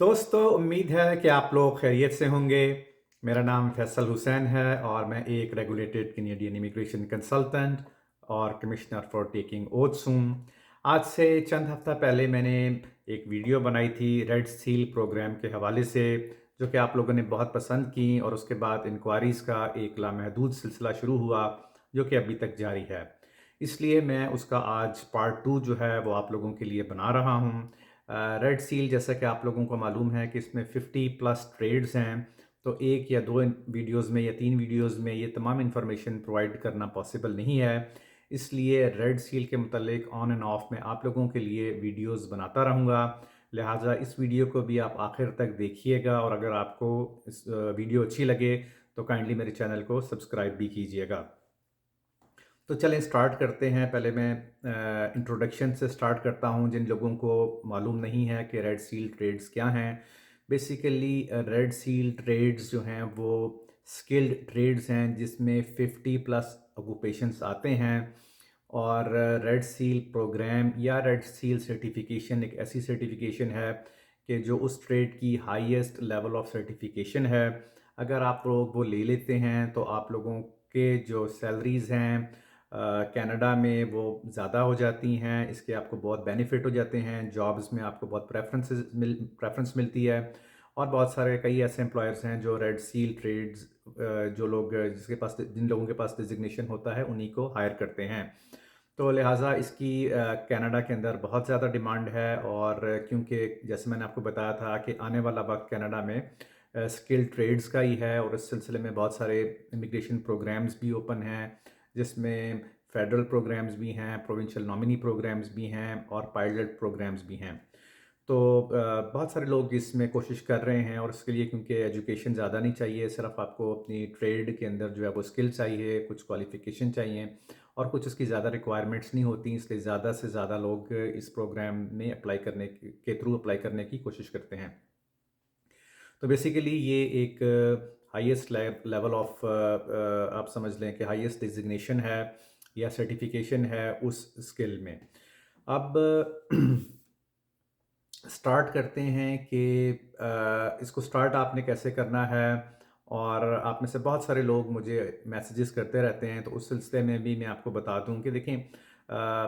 दोस्तों उम्मीद है कि आप लोग खैरियत से होंगे। मेरा नाम फैसल हुसैन है और मैं एक रेगुलेटेड कैनेडियन इमिग्रेशन कंसल्टेंट और कमिश्नर फॉर टेकिंग ओथ्स हूँ। आज से चंद हफ्ता पहले मैंने एक वीडियो बनाई थी रेड सील प्रोग्राम के हवाले से, जो कि आप लोगों ने बहुत पसंद की और उसके बाद इंक्वायरीज़ का एक लामहदूद सिलसिला शुरू हुआ जो कि अभी तक जारी है। इसलिए मैं उसका आज पार्ट 2 जो है वो आप लोगों के लिए बना रहा हूँ। रेड सील जैसा कि आप लोगों को मालूम है कि इसमें 50 प्लस ट्रेड्स हैं, तो एक या दो वीडियोस में या तीन वीडियोस में ये तमाम इन्फॉर्मेशन प्रोवाइड करना पॉसिबल नहीं है। इसलिए रेड सील के मतलब ऑन एंड ऑफ में आप लोगों के लिए वीडियोस बनाता रहूँगा। लिहाजा इस वीडियो को भी आप आखिर तक देखिएगा और अगर आपको इस वीडियो अच्छी लगे तो काइंडली मेरे चैनल को सब्सक्राइब भी कीजिएगा। तो चलें स्टार्ट करते हैं। पहले मैं इंट्रोडक्शन से स्टार्ट करता हूं जिन लोगों को मालूम नहीं है कि रेड सील ट्रेड्स क्या हैं। बेसिकली रेड सील ट्रेड्स जो हैं वो स्किल्ड ट्रेड्स हैं जिसमें 50 प्लस ऑक्यूपेशंस आते हैं। और रेड सील प्रोग्राम या रेड सील सर्टिफिकेशन एक ऐसी सर्टिफिकेशन है कि जो उस ट्रेड की हाईएस्ट लेवल ऑफ सर्टिफिकेशन है। अगर आप लोग वो ले लेते हैं तो आप लोगों के जो सैलरीज़ हैं कनाडा में वो ज़्यादा हो जाती हैं। इसके आपको बहुत बेनिफिट हो जाते हैं, जॉब्स में आपको बहुत प्रेफरेंस मिलती है। और बहुत सारे कई ऐसे एम्प्लॉयर्स हैं जो रेड सील ट्रेड्स जो लोग जिसके पास जिन लोगों के पास डिजिग्नेशन होता है उन्हीं को हायर करते हैं। तो लिहाजा इसकी कनाडा के अंदर बहुत ज़्यादा डिमांड है। और क्योंकि जैसे मैंने आपको बताया था कि आने वाला वक्त कनाडा में स्किल ट्रेड्स का ही है और इस सिलसिले में बहुत सारे इमिग्रेशन प्रोग्राम्स भी ओपन हैं, जिसमें फेडरल प्रोग्राम्स भी हैं, प्रोविंशियल नॉमिनी प्रोग्राम्स भी हैं और पायलट प्रोग्राम्स भी हैं। तो बहुत सारे लोग इसमें कोशिश कर रहे हैं और इसके लिए क्योंकि एजुकेशन ज़्यादा नहीं चाहिए, सिर्फ आपको अपनी ट्रेड के अंदर जो है वो स्किल चाहिए, कुछ क्वालिफ़िकेशन चाहिए और कुछ उसकी ज़्यादा रिक्वायरमेंट्स नहीं होती, इसलिए ज़्यादा से ज़्यादा लोग इस प्रोग्राम में अप्लाई करने के थ्रू अप्लाई करने की कोशिश करते हैं। तो बेसिकली ये एक हाईएस्ट लेवल ऑफ आप समझ लें कि हाईएस्ट डिजिग्नेशन है या सर्टिफिकेशन है उस स्किल में। अब स्टार्ट करते हैं कि इसको स्टार्ट आपने कैसे करना है। और आप में से बहुत सारे लोग मुझे मैसेजेस करते रहते हैं, तो उस सिलसिले में भी मैं आपको बता दूं कि देखें,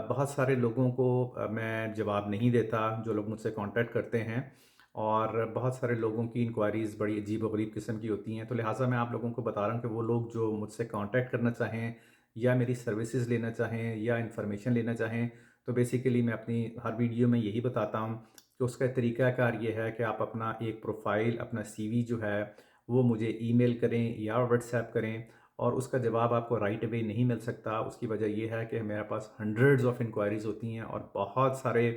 बहुत सारे लोगों को मैं जवाब नहीं देता जो लोग मुझसे कांटेक्ट करते हैं। और बहुत सारे लोगों की इंक्वायरीज़ बड़ी अजीब व गरीब किस्म की होती हैं, तो लिहाजा मैं आप लोगों को बता रहा हूँ कि वो लोग जो मुझसे कांटेक्ट करना चाहें या मेरी सर्विसेज लेना चाहें या इंफॉर्मेशन लेना चाहें, तो बेसिकली मैं अपनी हर वीडियो में यही बताता हूँ कि उसका तरीक़ाकार ये है कि आप अपना एक प्रोफाइल, अपना सीवी जो है वो मुझे ईमेल करें या व्हाट्सएप करें। और उसका जवाब आपको राइट अवे नहीं मिल सकता। उसकी वजह ये है कि मेरे पास हंड्रेड्स ऑफ इंक्वायरीज़ होती हैं और बहुत सारे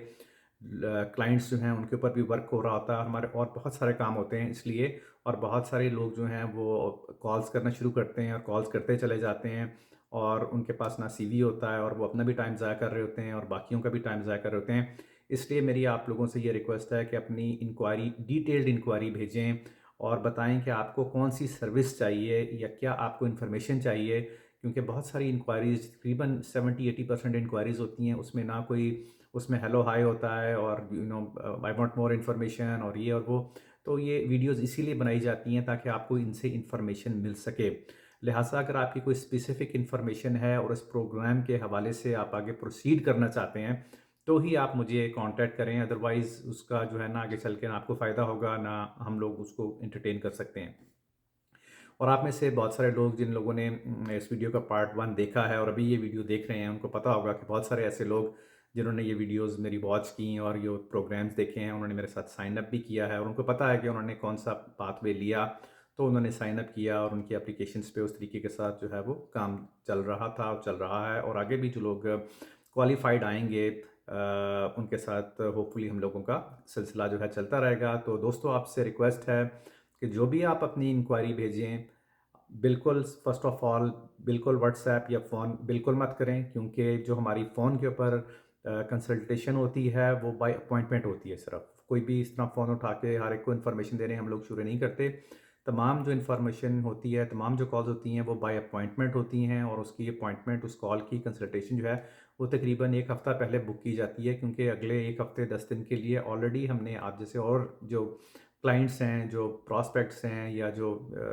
क्लाइंट्स जो हैं उनके ऊपर भी वर्क हो रहा होता है हमारे, और बहुत सारे काम होते हैं इसलिए। और बहुत सारे लोग जो हैं वो कॉल्स करना शुरू करते हैं और कॉल्स करते चले जाते हैं और उनके पास ना सीवी होता है और वो अपना भी टाइम ज़ाया कर रहे होते हैं और बाकियों का भी टाइम ज़ाया कर रहे होते हैं। इसलिए मेरी आप लोगों से ये रिक्वेस्ट है कि अपनी इंक्वायरी, डिटेल्ड इंक्वायरी भेजें और बताएं कि आपको कौन सी सर्विस चाहिए या क्या आपको इन्फॉर्मेशन चाहिए। क्योंकि बहुत सारी इंक्वायरीज, तकरीबन 70-80% इंक्वायरीज होती हैं, उसमें ना कोई उसमें हेलो हाय होता है और आई वांट मोर इन्फॉर्मेशन और ये और वो। तो ये वीडियोस इसीलिए बनाई जाती हैं ताकि आपको इनसे इन्फॉर्मेशन मिल सके। लिहाजा अगर आपकी कोई स्पेसिफिक इन्फॉर्मेशन है और उस प्रोग्राम के हवाले से आप आगे प्रोसीड करना चाहते हैं तो ही आप मुझे कांटेक्ट करें, अदरवाइज़ उसका जो है ना आगे चल के ना आपको फ़ायदा होगा ना हम लोग उसको एंटरटेन कर सकते हैं। और आप में से बहुत सारे लोग जिन लोगों ने इस वीडियो का पार्ट 1 देखा है और अभी ये वीडियो देख रहे हैं, उनको पता होगा कि बहुत सारे ऐसे लोग जिन्होंने ये वीडियोस मेरी वॉच की और ये प्रोग्राम्स देखे हैं, उन्होंने मेरे साथ साइन अप भी किया है और उनको पता है कि उन्होंने कौन सा पाथवे लिया। तो उन्होंने साइन अप किया और उनकी एप्लीकेशंस पे उस तरीके के साथ जो है वो काम चल रहा था और चल रहा है। और आगे भी जो लोग क्वालिफाइड आएंगे उनके साथ होपफुली हम लोगों का सिलसिला जो है चलता रहेगा। तो दोस्तों आपसे रिक्वेस्ट है कि जो भी आप अपनी इंक्वायरी भेजें, बिल्कुल फ़र्स्ट ऑफ़ ऑल बिल्कुल व्हाट्सएप या फ़ोन बिल्कुल मत करें, क्योंकि जो हमारी फ़ोन के ऊपर कंसल्टेशन होती है वो बाय अपॉइंटमेंट होती है। सिर्फ कोई भी इस तरह फ़ोन उठा के हर एक को इन्फॉर्मेशन देने हम लोग शुरू नहीं करते। तमाम जो इन्फॉर्मेशन होती है, तमाम जो कॉल्स होती हैं वो बाय अपॉइंटमेंट होती हैं और उसकी अपॉइंटमेंट, उस कॉल की कंसल्टेशन जो है वो तकरीबन 1 हफ़्ता पहले बुक की जाती है, क्योंकि अगले 1 हफ़्ते 10 दिन के लिए ऑलरेडी हमने आप जैसे और जो क्लाइंट्स हैं, जो प्रॉस्पेक्ट्स हैं या जो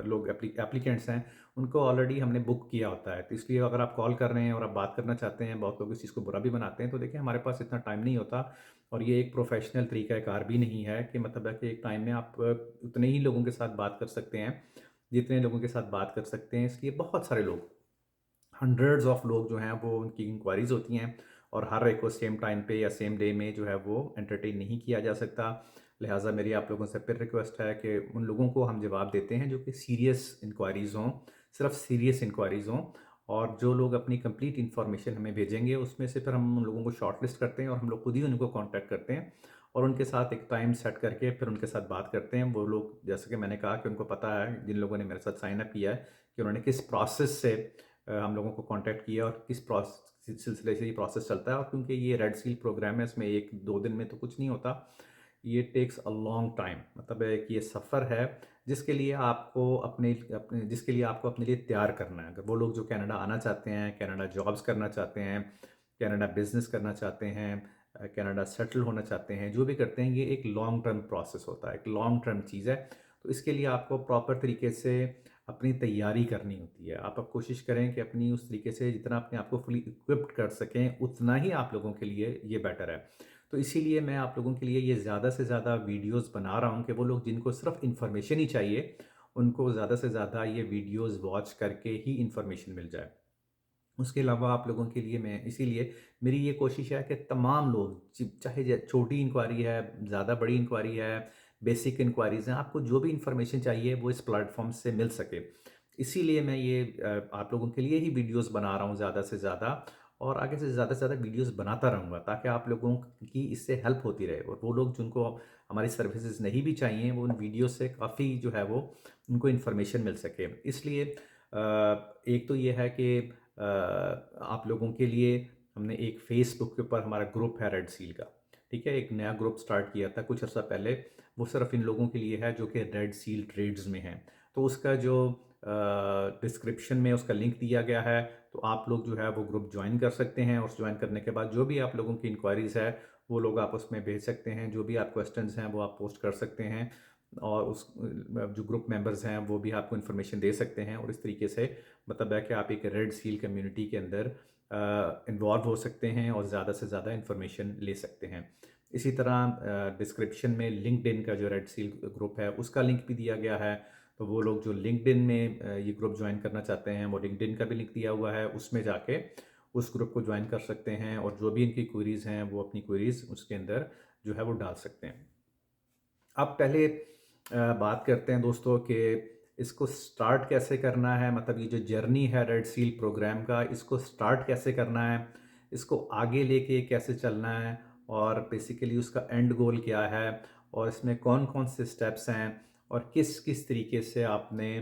लोग एप्लीकेंट्स हैं, उनको ऑलरेडी हमने बुक किया होता है। तो इसलिए अगर आप कॉल कर रहे हैं और आप बात करना चाहते हैं, बहुत लोग इस चीज़ को बुरा भी बनाते हैं, तो देखिए हमारे पास इतना टाइम नहीं होता और ये एक प्रोफ़ेशनल तरीक़ाकार भी नहीं है कि मतलब है कि एक टाइम में आप उतने ही लोगों के साथ बात कर सकते हैं, जितने लोगों के साथ बात कर सकते हैं। इसलिए बहुत सारे लोग, हंड्रेड्स ऑफ लोग जो हैं वो उनकी इंक्वायरीज़ होती हैं और हर एक को सेम टाइम पे या सेम डे में जो है वो एंटरटेन नहीं किया जा सकता। लिहाजा मेरी आप लोगों से फिर रिक्वेस्ट है कि उन लोगों को हम जवाब देते हैं जो कि सीरियस इंक्वायरीज़ हों, सिर्फ सीरियस इंक्वायरीज़ हों, और जो लोग अपनी कंप्लीट इन्फॉर्मेशन हमें भेजेंगे उसमें से फिर हम उन लोगों को शॉर्टलिस्ट करते हैं और हम लोग खुद ही उनको कॉन्टैक्ट करते हैं और उनके साथ एक टाइम सेट करके फिर उनके साथ बात करते हैं। वो लोग, जैसे कि मैंने कहा कि उनको पता है, जिन लोगों ने मेरे साथ साइन अप किया है, कि उन्होंने किस प्रोसेस से हम लोगों को कॉन्टैक्ट किया और किस सिलसिले से ये प्रोसेस चलता है। और क्योंकि ये रेड सील प्रोग्राम है, इसमें 1-2 दिन में तो कुछ नहीं होता, ये टेक्स अ लॉन्ग टाइम। मतलब है कि ये सफ़र है जिसके लिए आपको अपने अपने जिसके लिए आपको अपने लिए तैयार करना है। अगर वो लोग जो कनाडा आना चाहते हैं, कनाडा जॉब्स करना चाहते हैं, कनाडा बिज़नेस करना चाहते हैं, कनाडा सेटल होना चाहते हैं, जो भी करते हैं, ये एक लॉन्ग टर्म प्रोसेस होता है, एक लॉन्ग टर्म चीज़ है। तो इसके लिए आपको प्रॉपर तरीके से अपनी तैयारी करनी होती है। आप कोशिश करें कि अपनी उस तरीके से जितना अपने आप को फुली इक्विप्ड कर सकें, उतना ही आप लोगों के लिए ये बेटर है। तो इसीलिए मैं आप लोगों के लिए ये ज़्यादा से ज़्यादा वीडियोज़ बना रहा हूँ कि वो लोग जिनको सिर्फ़ इन्फॉर्मेशन ही चाहिए, उनको ज़्यादा से ज़्यादा ये वीडियोज़ वॉच करके ही इन्फॉर्मेशन मिल जाए। उसके अलावा आप लोगों के लिए मैं इसीलिए मेरी ये कोशिश है कि तमाम लोग, चाहे छोटी इंक्वायरी है, ज़्यादा बड़ी इंक्वायरी है, बेसिक इंक्वायरीज़ हैं, आपको जो भी इंफॉर्मेशन चाहिए वो इस प्लेटफॉर्म से मिल सके। इसीलिए मैं ये आप लोगों के लिए ही वीडियोस बना रहा हूँ ज़्यादा से ज़्यादा, और आगे से ज़्यादा वीडियोस बनाता रहूँगा ताकि आप लोगों की इससे हेल्प होती रहे और वो लोग जिनको हमारी सर्विसेज नहीं भी चाहिए, वो उन वीडियो से काफ़ी जो है वो उनको इन्फॉर्मेशन मिल सके। इसलिए एक तो ये है कि आप लोगों के लिए हमने एक फ़ेसबुक के ऊपर हमारा ग्रुप है रेड सील का, ठीक है? एक नया ग्रुप स्टार्ट किया था कुछ अर्सा पहले, वो सिर्फ़ इन लोगों के लिए है जो कि रेड सील ट्रेड्स में हैं। तो उसका जो डिस्क्रिप्शन में उसका लिंक दिया गया है, तो आप लोग जो है वो ग्रुप जॉइन कर सकते हैं और जॉइन करने के बाद जो भी आप लोगों की इंक्वायरीज़ है, वो लोग आप उसमें भेज सकते हैं। जो भी आप क्वेश्चंस हैं, वो आप पोस्ट कर सकते हैं और उस जो ग्रुप मेंबर्स हैं, वो भी आपको इन्फॉर्मेशन दे सकते हैं और इस तरीके से मतलब है कि आप एक रेड सील कम्युनिटी के अंदर इन्वॉल्व हो सकते हैं और ज़्यादा से ज़्यादा इन्फॉर्मेशन ले सकते हैं। इसी तरह डिस्क्रिप्शन में लिंक्डइन का जो रेड सील ग्रुप है, उसका लिंक भी दिया गया है। तो वो लोग जो लिंक्डइन में ये ग्रुप ज्वाइन करना चाहते हैं, वो लिंक्डइन का भी लिंक दिया हुआ है, उसमें जाके उस ग्रुप को ज्वाइन कर सकते हैं और जो भी इनकी क्वेरीज़ हैं, वो अपनी क्वेरीज़ उसके अंदर जो है वो डाल सकते हैं। अब पहले बात करते हैं दोस्तों कि इसको स्टार्ट कैसे करना है, मतलब ये जो जर्नी है रेड सील प्रोग्राम का, इसको स्टार्ट कैसे करना है, इसको आगे लेके कैसे चलना है और बेसिकली उसका एंड गोल क्या है और इसमें कौन-कौन से स्टेप्स हैं और किस-किस तरीके से आपने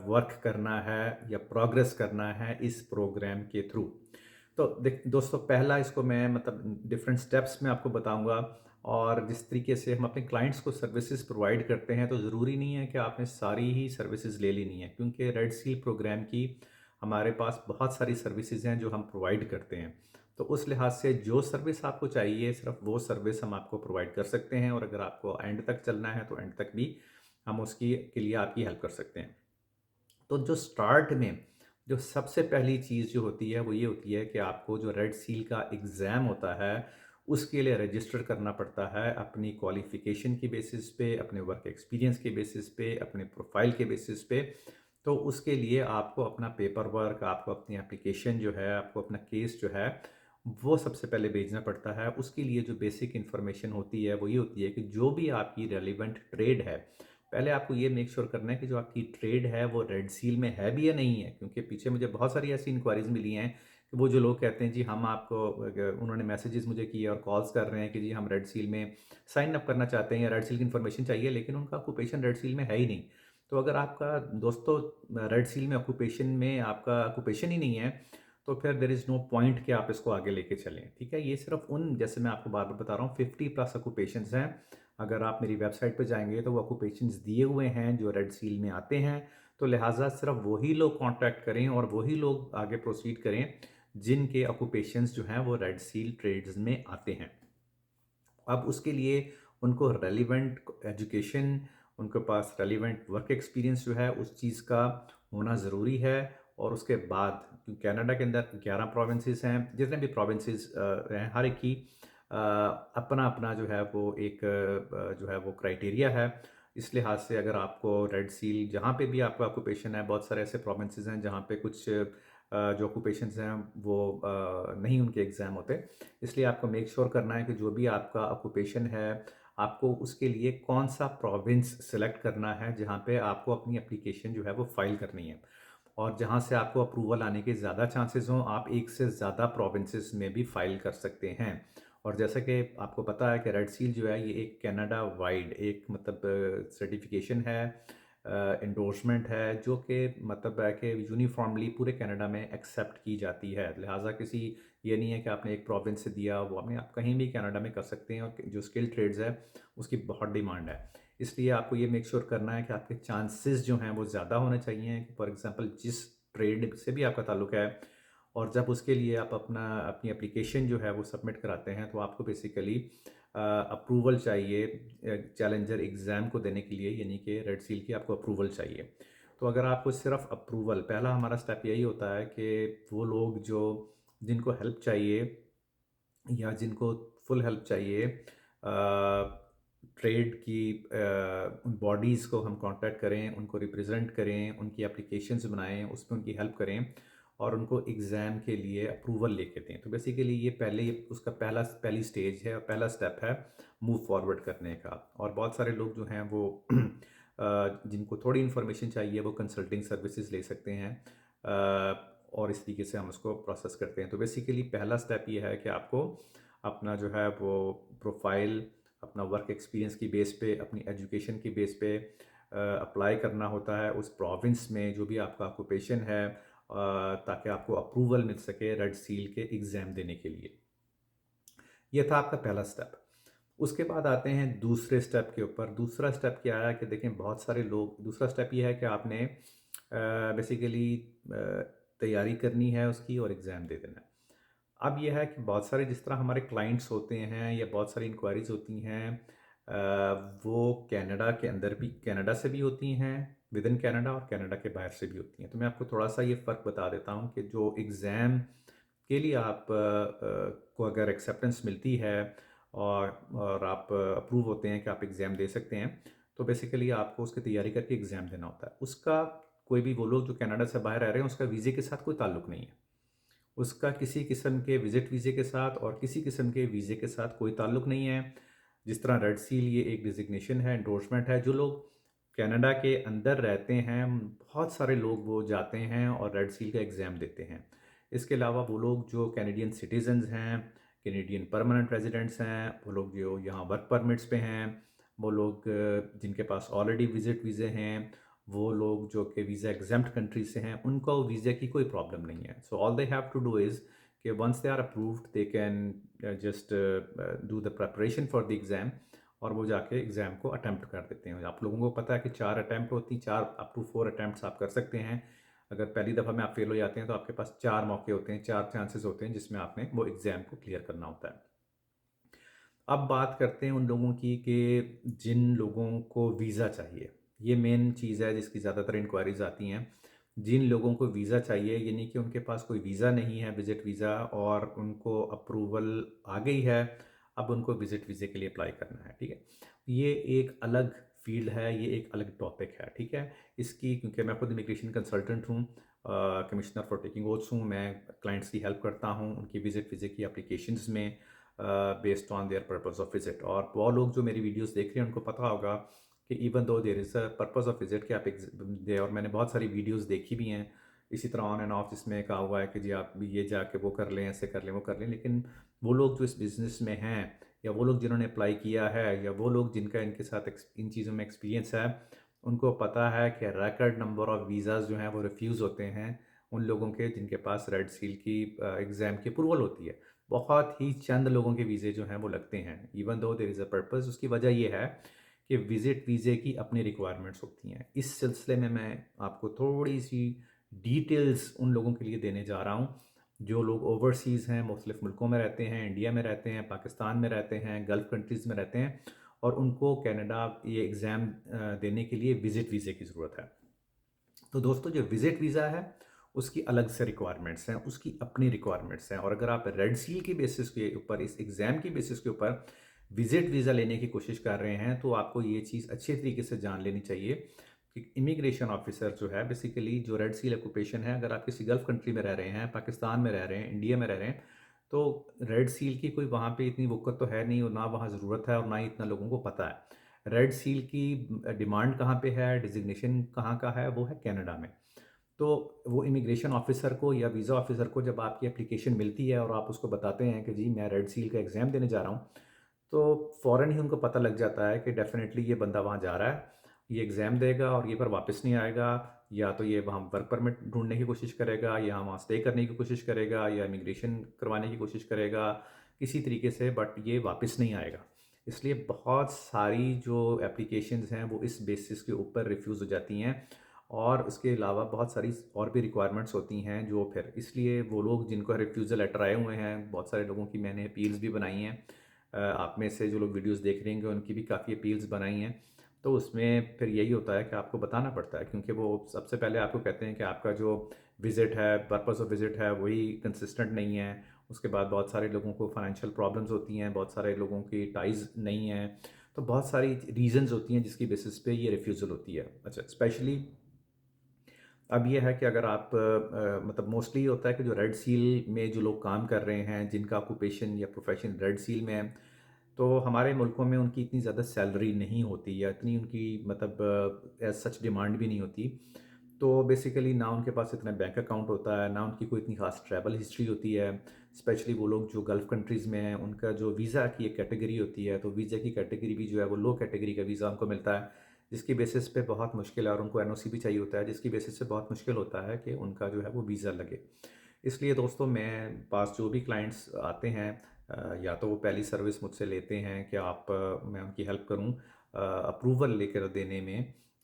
वर्क करना है या प्रोग्रेस करना है इस प्रोग्राम के थ्रू। तो देख दोस्तों, पहला इसको मैं मतलब डिफरेंट स्टेप्स में आपको बताऊंगा और जिस तरीके से हम अपने क्लाइंट्स को सर्विसेज प्रोवाइड करते हैं, तो ज़रूरी नहीं है कि आपने सारी ही सर्विसेज ले लेनी है, क्योंकि रेड सील प्रोग्राम की हमारे पास बहुत सारी सर्विसेज हैं जो हम प्रोवाइड करते हैं। तो उस लिहाज से जो सर्विस आपको चाहिए, सिर्फ वो सर्विस हम आपको प्रोवाइड कर सकते हैं और अगर आपको एंड तक चलना है तो एंड तक भी हम उसकी के लिए आपकी हेल्प कर सकते हैं। तो जो स्टार्ट में जो सबसे पहली चीज़ जो होती है वो ये होती है कि आपको जो रेड सील का एग्ज़ाम होता है उसके लिए रजिस्टर करना पड़ता है अपनी क्वालिफ़िकेशन की बेसिस पे, अपने वर्क एक्सपीरियंस के बेसिस पे, अपने प्रोफाइल के बेसिस पे। तो उसके लिए आपको अपना पेपर वर्क, आपको अपनी एप्लीकेशन जो है, आपको अपना केस जो है, वो सबसे पहले भेजना पड़ता है। उसके लिए जो बेसिक इन्फॉर्मेशन होती है वो ये होती है कि जो भी आपकी रेलिवेंट ट्रेड है, पहले आपको ये मेक श्योर करना है कि जो आपकी ट्रेड है वो रेड सील में है भी या नहीं है, क्योंकि पीछे मुझे बहुत सारी ऐसी इंक्वायरीज मिली हैं कि वो जो लोग कहते हैं जी हम आपको उन्होंने मैसेजेस मुझे किए और कॉल्स कर रहे हैं कि जी हम रेड सील में साइन अप करना चाहते हैं या रेड सील की इन्फॉर्मेशन चाहिए, लेकिन उनका ऑक्यूपेशन रेड सील में है ही नहीं। तो अगर आपका दोस्तों रेड सील में ऑक्यूपेशन में आपका ऑक्यूपेशन ही नहीं है, तो फिर देर इज़ नो पॉइंट कि आप इसको आगे लेके चलें, ठीक है? ये सिर्फ उन, जैसे मैं आपको बार बार बता रहा हूँ, 50+ ऑक्यूपेशंस हैं। अगर आप मेरी वेबसाइट पे जाएंगे तो वो ऑक्यूपेशंस दिए हुए हैं जो रेड सील में आते हैं। तो लिहाजा सिर्फ वही लोग कांटेक्ट करें और वही लोग आगे प्रोसीड करें जिनके ऑक्यूपेशंस जो हैं वो रेड सील ट्रेड्स में आते हैं। अब उसके लिए उनको रेलिवेंट एजुकेशन, उनके पास रेलिवेंट वर्क एक्सपीरियंस जो है उस चीज़ का होना ज़रूरी है। और उसके बाद क्योंकि कनाडा के अंदर 11 प्रोविंसेस हैं, जितने भी प्रोविंसेस हैं, हर एक की अपना-अपना जो है वो एक जो है वो क्राइटेरिया है। इस लिहाज से अगर आपको रेड सील जहाँ पे भी आपका ऑक्यूपेशन है, बहुत सारे ऐसे प्रोविंसेस हैं जहाँ पे कुछ जो ऑक्यूपेशंस हैं वो नहीं उनके एग्ज़ाम होते। इसलिए आपको मेक श्योर करना है कि जो भी आपका ऑक्यूपेशन है, आपको उसके लिए कौन-सा प्रोविंस सेलेक्ट करना है जहाँ पे आपको अपनी एप्लीकेशन जो है वो फ़ाइल करनी है। और जहाँ से आपको अप्रूवल आने के ज़्यादा चांसेस हों, आप एक से ज़्यादा प्रोविंसेस में भी फ़ाइल कर सकते हैं। और जैसा कि आपको पता है कि रेड सील जो है ये एक कनाडा वाइड एक मतलब सर्टिफिकेशन है, एंडोर्समेंट है, जो कि मतलब है कि यूनिफॉर्मली पूरे कनाडा में एक्सेप्ट की जाती है। लिहाजा किसी ये नहीं है कि आपने एक प्रोविंस से दिया वो आपने आप कहीं भी कनाडा में कर सकते हैं। और जो स्किल ट्रेड्स है उसकी बहुत डिमांड है। इसलिए आपको ये मेक श्योर करना है कि आपके चांसेस जो हैं वो ज़्यादा होने चाहिए। फॉर एग्जांपल जिस ट्रेड से भी आपका ताल्लुक है और जब उसके लिए आप अपनी एप्लीकेशन जो है वो सबमिट कराते हैं तो आपको बेसिकली अप्रूवल चाहिए चैलेंजर एग्ज़ाम को देने के लिए, यानी कि रेड सील की आपको अप्रूवल चाहिए। तो अगर आपको सिर्फ अप्रूवल, पहला हमारा स्टेप यही होता है कि वो लोग जो जिनको हेल्प चाहिए या जिनको फुल हेल्प चाहिए ट्रेड की उन बॉडीज़ को हम कांटेक्ट करें, उनको रिप्रेजेंट करें, उनकी एप्लीकेशंस बनाएं, उसमें उनकी हेल्प करें और उनको एग्ज़ाम के लिए अप्रूवल लेके दें। तो बेसिकली ये पहले उसका पहली स्टेज है और पहला स्टेप है मूव फॉरवर्ड करने का। और बहुत सारे लोग जो हैं वो जिनको थोड़ी इन्फॉर्मेशन चाहिए वो कंसल्टिंग सर्विसेज ले सकते हैं। और इस तरीके से हम उसको प्रोसेस करते हैं। तो बेसिकली पहला स्टेप ये है कि आपको अपना जो है वो प्रोफाइल अपना वर्क एक्सपीरियंस की बेस पे, अपनी एजुकेशन की बेस पे अप्लाई करना होता है उस प्रोविंस में जो भी आपका ऑक्यूपेशन है, ताकि आपको अप्रूवल मिल सके रेड सील के एग्ज़ाम देने के लिए। ये था आपका पहला स्टेप। उसके बाद आते हैं दूसरे स्टेप के ऊपर। दूसरा स्टेप क्या है कि देखें बहुत सारे लोग, दूसरा स्टेप ये है कि आपने बेसिकली तैयारी करनी है उसकी और एग्ज़ाम दे देना है। अब ये है कि बहुत सारे जिस तरह हमारे क्लाइंट्स होते हैं या बहुत सारी इंक्वायरीज़ होती हैं, वो कनाडा के अंदर भी, कनाडा से भी होती हैं, विद इन कनाडा, और कनाडा के बाहर से भी होती हैं। तो मैं आपको थोड़ा सा ये फ़र्क बता देता हूँ कि जो एग्ज़ाम के लिए आप को अगर एक्सेप्टेंस मिलती है और आप अप्रूव होते हैं कि आप एग्ज़ाम दे सकते हैं, तो बेसिकली आपको उसकी तैयारी करके एग्ज़ाम देना होता है। उसका कोई भी, वो लोग जो कनाडा से बाहर रह रहे हैं, उसका वीज़े के साथ कोई ताल्लुक नहीं है। उसका किसी किस्म के विज़िट वीज़े के साथ और किसी किस्म के वीज़े के साथ कोई ताल्लुक नहीं है। जिस तरह रेड सील ये एक डिज़िग्नेशन है, एंडोर्समेंट है। जो लोग कनाडा के अंदर रहते हैं, बहुत सारे लोग वो जाते हैं और रेड सील का एग्ज़ाम देते हैं। इसके अलावा वो लोग जो कैनेडियन सिटीज़न्स हैं, कैनेडियन परमानेंट रेज़िडेंट्स हैं, वो लोग जो यहाँ वर्क परमिट्स पे हैं, वो लोग जिनके पास ऑलरेडी विज़िट वीज़े हैं, वो लोग जो कि वीज़ा एग्जेम्प्ट कंट्री से हैं, उनको वीज़ा की कोई प्रॉब्लम नहीं है। So all they have to do is कि once they are approved they can just do the preparation for the exam और वो जाके एग्ज़ाम को अटेम्प्ट कर देते हैं। आप लोगों को पता है कि 4 अटेम्प्ट होती, 4 अप टू 4 अटेम्प्ट्स आप कर सकते हैं। अगर पहली दफ़ा में आप फेल हो जाते हैं तो आपके पास 4 मौके होते हैं, 4 चांसेस होते हैं जिसमें आपने वो एग्ज़ाम को क्लियर करना होता है। अब बात करते हैं उन लोगों की कि जिन लोगों को वीज़ा चाहिए। ये मेन चीज़ है जिसकी ज़्यादातर इंक्वायरीज़ आती हैं। जिन लोगों को वीज़ा चाहिए, यानी कि उनके पास कोई वीज़ा नहीं है, विज़िट वीज़ा, और उनको अप्रूवल आ गई है, अब उनको विज़िट वीज़े के लिए अप्लाई करना है, ठीक है। ये एक अलग फ़ील्ड है, ये एक अलग टॉपिक है, ठीक है। इसकी, क्योंकि मैं खुद इमिग्रेशन कंसल्टेंट हूँ, कमिश्नर फॉर टेकिंग ओथ्स हूँ, मैं क्लाइंट्स की हेल्प करता हूँ उनकी विज़िट वीज़े की एप्लीकेशंस में based on their purpose of visit. और वो लोग जो मेरी वीडियोस देख रहे हैं उनको पता होगा कि even though there is a purpose of visit कि आप दे, और मैंने बहुत सारी वीडियोस देखी भी हैं इसी तरह ऑन एंड ऑफ, जिसमें कहा हुआ है कि जी आप भी ये जाके वो कर लें, ऐसे कर लें, वो कर लें। लेकिन वो लोग जो इस बिज़नेस में हैं, या वो लोग जिन्होंने अप्लाई किया है, या वो लोग जिनका इनके साथ इन चीज़ों में एक्सपीरियंस है, उनको पता है कि रिकॉर्ड नंबर ऑफ वीज़ाज़ जो हैं वो रिफ्यूज़ होते हैं उन लोगों के जिनके पास रेड सील की एग्ज़ाम की अप्रूवल होती है। बहुत ही चंद लोगों के वीज़े जो हैं वो लगते हैं, even though there is a purpose. उसकी वजह ये है कि विज़िट वीज़े की अपनी रिक्वायरमेंट्स होती हैं। इस सिलसिले में मैं आपको थोड़ी सी डिटेल्स उन लोगों के लिए देने जा रहा हूँ जो लोग ओवरसीज़ हैं, मुख्तलिफ़ मुल्कों में रहते हैं, इंडिया में रहते हैं, पाकिस्तान में रहते हैं, गल्फ़ कंट्रीज़ में रहते हैं, और उनको कनाडा ये एग्ज़ाम देने के लिए विज़िट वीज़े की ज़रूरत है। तो दोस्तों जो विज़िट वीज़ा है उसकी अलग से रिक्वायरमेंट्स हैं, उसकी अपनी रिक्वायरमेंट्स हैं, और अगर आप रेड सील की बेसिस के ऊपर, इस एग्ज़ाम की बेसिस के ऊपर विज़िट वीज़ा लेने की कोशिश कर रहे हैं, तो आपको ये चीज़ अच्छे तरीके से जान लेनी चाहिए कि इमिग्रेशन ऑफिसर जो है बेसिकली जो रेड सील ऑक्यूपेशन है, अगर आप किसी गल्फ़ कंट्री में रह रहे हैं, पाकिस्तान में रह रहे हैं, इंडिया में रह रहे हैं, तो रेड सील की कोई वहाँ पे इतनी वक़्त तो है नहीं, और ना वहाँ ज़रूरत है, और ना ही इतना लोगों को पता है। रेड सील की डिमांड कहाँ पे है, डिज़िग्नेशन कहाँ का है, वो है कनाडा में। तो वो इमिग्रेशन ऑफिसर को या वीज़ा ऑफिसर को जब आपकी एप्लीकेशन मिलती है और आप उसको बताते हैं कि जी मैं रेड सील का एग्ज़ाम देने जा रहा हूँ, तो फ़ौरन ही उनको पता लग जाता है कि डेफ़िनेटली ये बंदा वहाँ जा रहा है, ये एग्ज़ाम देगा और ये पर वापस नहीं आएगा, या तो ये वहाँ वर्क परमिट ढूँढने की कोशिश करेगा, या वहाँ स्टे करने की कोशिश करेगा, या इमिग्रेशन करवाने की कोशिश करेगा, किसी तरीके से, बट ये वापस नहीं आएगा। इसलिए बहुत सारी जो एप्लीकेशंस हैं वो इस बेसिस के ऊपर रिफ्यूज़ हो जाती हैं, और उसके अलावा बहुत सारी और भी रिक्वायरमेंट्स होती हैं जो फिर इसलिए वो लोग जिनको रिफ्यूज़ल लेटर आए हुए हैं, बहुत सारे लोगों की मैंने अपील्स भी बनाई हैं। आप में से जो लोग वीडियोस देख रहे होंगे उनकी भी काफ़ी अपील्स बनाई हैं। तो उसमें फिर यही होता है कि आपको बताना पड़ता है, क्योंकि वो सबसे पहले आपको कहते हैं कि आपका जो विज़िट है, पर्पस ऑफ विज़िट है, वही कंसिस्टेंट नहीं है। उसके बाद बहुत सारे लोगों को फाइनेंशियल प्रॉब्लम्स होती हैं, बहुत सारे लोगों की टाइज़ नहीं हैं। तो बहुत सारी रीज़न्स होती हैं जिसकी बेसिस पे ये रिफ्यूज़ल होती है। अच्छा, स्पेशली अब ये है कि अगर आप मतलब मोस्टली होता है कि जो रेड सील में जो लोग काम कर रहे हैं, जिनका ऑक्यूपेशन या प्रोफेशन रेड सील में है, तो हमारे मुल्कों में उनकी इतनी ज़्यादा सैलरी नहीं होती, या इतनी उनकी मतलब एज सच डिमांड भी नहीं होती। तो बेसिकली ना उनके पास इतना बैंक अकाउंट होता है, ना उनकी कोई इतनी खास ट्रैवल हिस्ट्री होती है। स्पेशली वो लोग जो गल्फ़ कंट्रीज़ में हैं, उनका जो वीज़ा की एक कैटेगरी होती है, तो वीज़ा की कैटेगरी भी जो है वो लो कैटेगरी का वीज़ा उनको मिलता है, जिसकी बेसिस पे बहुत मुश्किल है, और उनको एनओसी भी चाहिए होता है, जिसकी बेसिस से बहुत मुश्किल होता है कि उनका जो है वो वीज़ा लगे। इसलिए दोस्तों मैं पास जो भी क्लाइंट्स आते हैं, या तो वो पहली सर्विस मुझसे लेते हैं कि आप मैं उनकी हेल्प करूं अप्रूवल लेकर देने में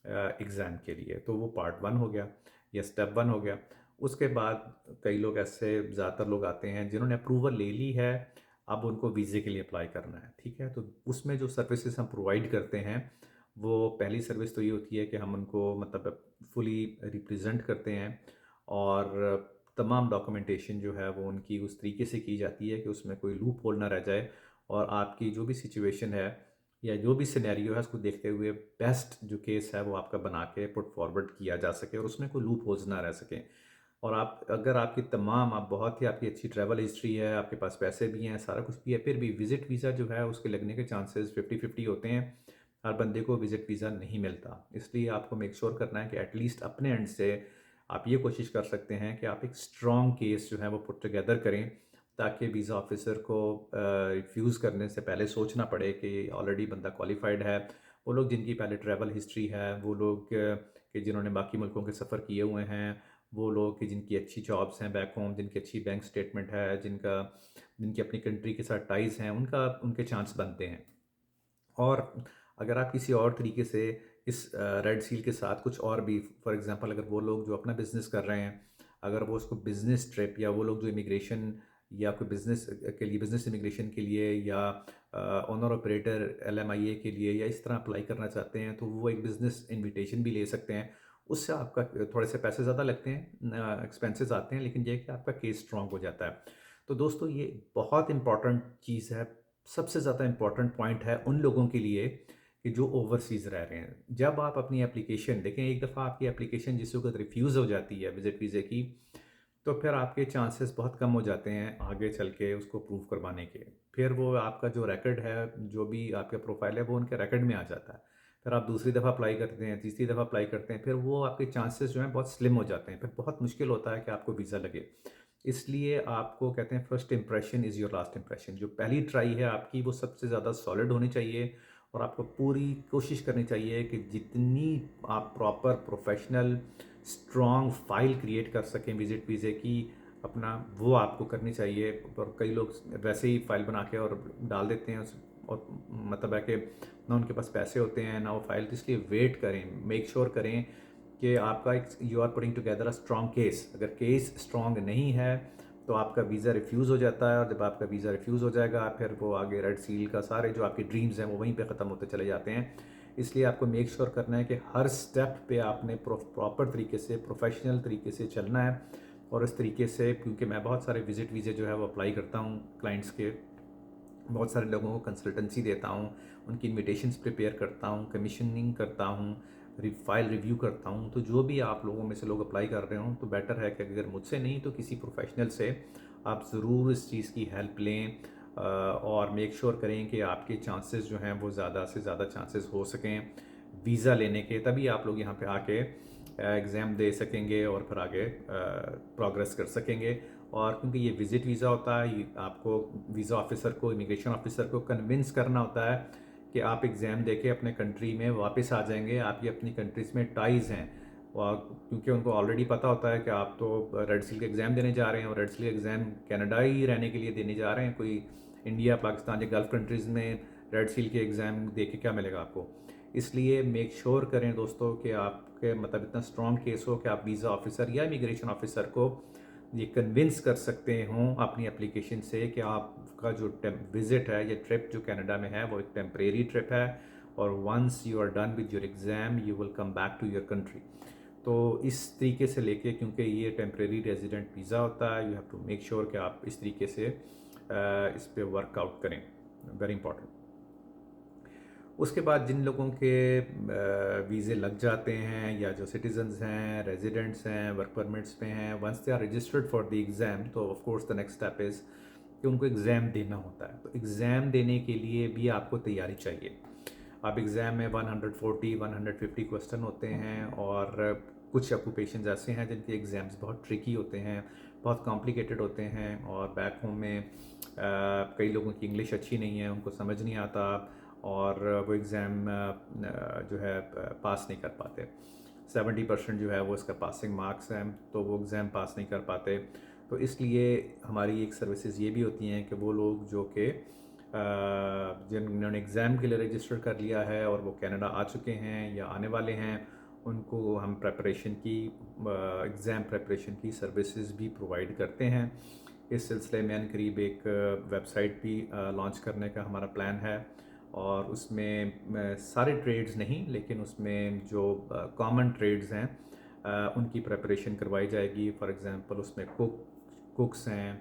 एग्ज़ाम के लिए, तो वो पार्ट वन हो गया या स्टेप वन हो गया। उसके बाद कई लोग ऐसे ज़्यादातर लोग आते हैं जिन्होंने अप्रूवल ले ली है, अब उनको वीज़े के लिए अप्लाई करना है, ठीक है। तो उसमें जो सर्विसेज हम प्रोवाइड करते हैं, वो पहली सर्विस तो ये होती है कि हम उनको मतलब फुली रिप्रेजेंट करते हैं, और तमाम डॉक्यूमेंटेशन जो है वो उनकी उस तरीके से की जाती है कि उसमें कोई लूप होल ना रह जाए, और आपकी जो भी सिचुएशन है या जो भी सिनेरियो है उसको देखते हुए बेस्ट जो केस है वो आपका बना के पुट फॉरवर्ड किया जा सके, और उसमें कोई लूप होल्स ना रह सकें। और आप अगर आपकी तमाम आप बहुत ही आपकी अच्छी ट्रैवल हिस्ट्री है, आपके पास पैसे भी हैं, सारा कुछ भी है, फिर भी विज़िट वीज़ा जो है उसके लगने के चांसेस 50-50 होते हैं। हर बंदे को विज़िट वीज़ा नहीं मिलता। इसलिए आपको मेक श्योर करना है कि एटलीस्ट अपने एंड से आप ये कोशिश कर सकते हैं कि आप एक स्ट्रॉन्ग केस जो है वो पुट टुगेदर करें, ताकि वीज़ा ऑफिसर को रिफ्यूज़ करने से पहले सोचना पड़े कि ऑलरेडी बंदा क्वालिफाइड है। वो लोग जिनकी पहले ट्रैवल हिस्ट्री है, वो लोग कि जिन्होंने बाकी मुल्कों के सफ़र किए हुए हैं, वो लोग कि जिनकी अच्छी जॉब्स हैं बैक होम, जिनकी अच्छी बैंक स्टेटमेंट है, जिनकी अपनी कंट्री के साथ टाइज़ हैं, उनके चांस बनते हैं। और अगर आप किसी और तरीके से इस रेड सील के साथ कुछ और भी, फॉर एग्जांपल अगर वो लोग जो अपना बिज़नेस कर रहे हैं, अगर वो उसको बिज़नेस ट्रिप, या वो लोग जो इमिग्रेशन या कोई बिज़नेस के लिए, बिज़नेस इमिग्रेशन के लिए, या ओनर ऑपरेटर एलएमआईए के लिए, या इस तरह अप्लाई करना चाहते हैं, तो वो एक बिज़नेस इनविटेशन भी ले सकते हैं। उससे आपका थोड़े से पैसे ज़्यादा लगते हैं, एक्सपेंसेस आते हैं, लेकिन ये है कि आपका केस स्ट्रॉन्ग हो जाता है। तो दोस्तों ये बहुत इंपॉर्टेंट चीज़ है, सबसे ज़्यादा इम्पॉर्टेंट पॉइंट है उन लोगों के लिए कि जो ओवरसीज़ रह रहे हैं। जब आप अपनी एप्लीकेशन देखें, एक दफ़ा आपकी एप्लीकेशन जिस वक़्त रिफ्यूज़ हो जाती है विज़िट वीज़े की, तो फिर आपके चांसेस बहुत कम हो जाते हैं आगे चल के उसको प्रूव करवाने के। फिर वो आपका जो रिकॉर्ड है, जो भी आपका प्रोफाइल है, वो उनके रिकॉर्ड में आ जाता है। फिर आप दूसरी दफ़ा अप्लाई करते हैं, तीसरी दफ़ा अप्लाई करते हैं, फिर वो आपके चांसेस जो हैं बहुत स्लिम हो जाते हैं। फिर बहुत मुश्किल होता है कि आपको वीज़ा लगे। इसलिए आपको कहते हैं first impression is your last impression. जो पहली ट्राई है आपकी वो सबसे ज़्यादा सॉलिड होनी चाहिए, और आपको पूरी कोशिश करनी चाहिए कि जितनी आप proper professional strong file create कर सकें विज़िट वीज़े की अपना, वो आपको करनी चाहिए। और कई लोग वैसे ही फाइल बना के और डाल देते हैं और मतलब है कि ना उनके पास पैसे होते हैं ना वो फाइल, तो इसलिए वेट करें, मेक श्योर करें कि आपका एक you are putting together a strong case. अगर केस स्ट्रॉन्ग नहीं है तो आपका वीज़ा रिफ्यूज़ हो जाता है, और जब आपका वीज़ा रिफ्यूज़ हो जाएगा फिर वो आगे रेड सील का सारे जो आपके ड्रीम्स हैं वो वहीं पे ख़त्म होते चले जाते हैं। इसलिए आपको मेक श्योर करना है कि हर स्टेप पे आपने प्रॉपर तरीके से, प्रोफेशनल तरीके से चलना है। और इस तरीके से, क्योंकि मैं बहुत सारे विज़िट वीज़े जो है वो अप्लाई करता हूँ क्लाइंट्स के, बहुत सारे लोगों को कंसल्टेंसी देता हूँ, उनकी इनविटेशंस प्रिपेयर करता हूँ, कमीशनिंग करता हूँ, फाइल रिव्यू करता हूँ। तो जो भी आप लोगों में से लोग अप्लाई कर रहे हो तो बेटर है कि अगर मुझसे नहीं तो किसी प्रोफेशनल से आप ज़रूर इस चीज़ की हेल्प लें, और मेक श्योर करें कि आपके चांसेस जो हैं वो ज़्यादा से ज़्यादा चांसेस हो सकें वीज़ा लेने के, तभी आप लोग यहाँ पे आके एग्ज़ाम दे सकेंगे और फिर आगे प्रोग्रेस कर सकेंगे। और क्योंकि ये विज़िट वीज़ा होता है, ये आपको वीज़ा ऑफिसर को, इमिग्रेशन ऑफिसर को कन्विंस करना होता है कि आप एग्ज़ाम देके अपने कंट्री में वापस आ जाएंगे, आपकी अपनी कंट्रीज़ में टाइज़ हैं। और क्योंकि उनको ऑलरेडी पता होता है कि आप तो रेड सील का एग्ज़ाम देने जा रहे हैं, और रेड सील एग्ज़ाम कनाडा ही रहने के लिए देने जा रहे हैं, कोई इंडिया, पाकिस्तान या गल्फ़ कंट्रीज़ में रेड सील के एग्ज़ाम दे के क्या मिलेगा आपको। इसलिए मेक श्योर करें दोस्तों कि आपके मतलब इतना स्ट्रॉन्ग केस हो कि आप वीज़ा ऑफिसर या इमिग्रेशन ऑफिसर को ये कन्विंस कर सकते हों अपनी एप्लीकेशन से कि आपका जो विज़िट है, ये ट्रिप जो कनाडा में है वो एक टेम्परेरी ट्रिप है, और once you are done with your exam you will come back to your country. तो इस तरीके से लेके, क्योंकि ये टेम्परेरी रेजिडेंट वीज़ा होता है, you have to make sure कि आप इस तरीके से इस पे वर्कआउट करें, वेरी इंपॉर्टेंट। उसके बाद जिन लोगों के वीज़े लग जाते हैं, या जो सिटीजन्स हैं, रेजिडेंट्स हैं, वर्क परमिट्स पे हैं, once they are registered for the exam, तो of course the next step is कि उनको एग्ज़ाम देना होता है। तो एग्ज़ाम देने के लिए भी आपको तैयारी चाहिए। अब एग्ज़ाम में 140 150 क्वेश्चन होते हैं, और कुछ ऑक्यूपेशंस ऐसे हैं जिनके एग्ज़ाम्स बहुत ट्रिकी होते हैं, बहुत कॉम्प्लिकेटेड होते हैं, और बैक होम में कई लोगों की इंग्लिश अच्छी नहीं है, उनको समझ नहीं आता, और वो एग्ज़ाम जो है पास नहीं कर पाते। 70% जो है वो इसका पासिंग मार्क्स हैं, तो वो एग्ज़ाम पास नहीं कर पाते। तो इसलिए हमारी एक सर्विसेज ये भी होती हैं कि वो लोग जो कि जिन्होंने एग्ज़ाम के लिए रजिस्टर कर लिया है और वो कनाडा आ चुके हैं या आने वाले हैं, उनको हम प्रेपरेशन की, एग्ज़ाम प्रेपरेशन की सर्विसेज भी प्रोवाइड करते हैं। इस सिलसिले में करीब एक वेबसाइट भी लॉन्च करने का हमारा प्लान है, और उसमें सारे ट्रेड्स नहीं, लेकिन उसमें जो कॉमन ट्रेड्स हैं उनकी प्रेपरेशन करवाई जाएगी। फॉर एग्ज़ाम्पल उसमें कुक्स हैं,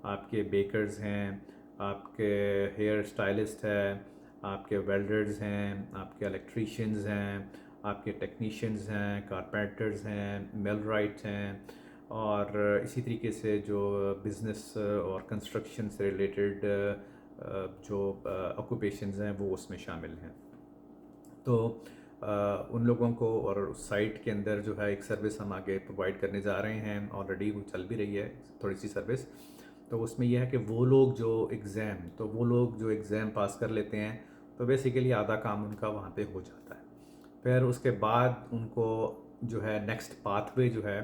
आपके बेकर्स हैं, आपके हेयर स्टाइलिस्ट है, आपके वेल्डर्स हैं, आपके इलेक्ट्रीशियंस हैं, आपके टेक्नीशियंस हैं, कारपेंटर्स हैं, मिलराइट्स हैं, और इसी तरीके से जो बिज़नेस और कंस्ट्रक्शन से रिलेटेड जो ऑक्यूपेशंस हैं वो उसमें शामिल हैं। तो उन लोगों को, और उस साइट के अंदर जो है एक सर्विस हम आगे प्रोवाइड करने जा रहे हैं, ऑलरेडी वो चल भी रही है थोड़ी सी सर्विस। तो उसमें यह है कि वो लोग जो एग्ज़ाम पास कर लेते हैं, तो बेसिकली आधा काम उनका वहाँ पे हो जाता है। फिर उसके बाद उनको जो है नेक्स्ट पाथवे जो है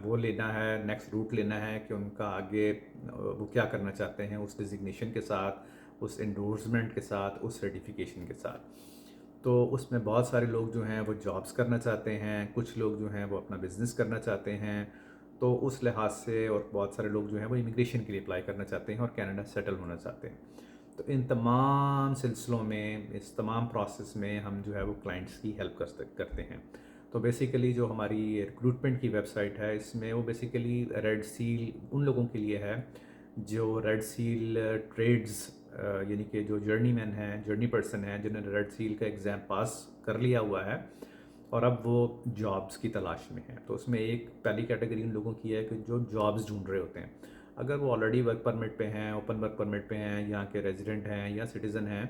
वो लेना है, नेक्स्ट रूट लेना है कि उनका आगे वो क्या करना चाहते हैं उस डिजिग्नेशन के साथ, उस एंडोर्समेंट के साथ, उस सर्टिफिकेशन के साथ। तो उसमें बहुत सारे लोग जो हैं वो जॉब्स करना चाहते हैं, कुछ लोग जो हैं वो अपना बिज़नेस करना चाहते हैं। तो उस लिहाज से, और बहुत सारे लोग जो हैं वो इमिग्रेशन के लिए अप्लाई करना चाहते हैं और कनाडा सेटल होना चाहते हैं। तो इन तमाम सिलसिलों में, इस तमाम प्रोसेस में हम जो है वो क्लाइंट्स की हेल्प करते हैं। तो बेसिकली जो हमारी रिक्रूटमेंट की वेबसाइट है, इसमें वो बेसिकली रेड सील उन लोगों के लिए है जो रेड सील ट्रेड्स, यानी कि जो जर्नी पर्सन हैं जिन्होंने रेड सील का एग्ज़ाम पास कर लिया हुआ है और अब वो जॉब्स की तलाश में है। तो उसमें एक पहली कैटेगरी उन लोगों की है कि जो जॉब्स ढूंढ रहे होते हैं। अगर वो ऑलरेडी वर्क परमिट पे हैं, ओपन वर्क परमिट पे हैं, यहाँ के रेजिडेंट हैं या सिटीज़न हैं,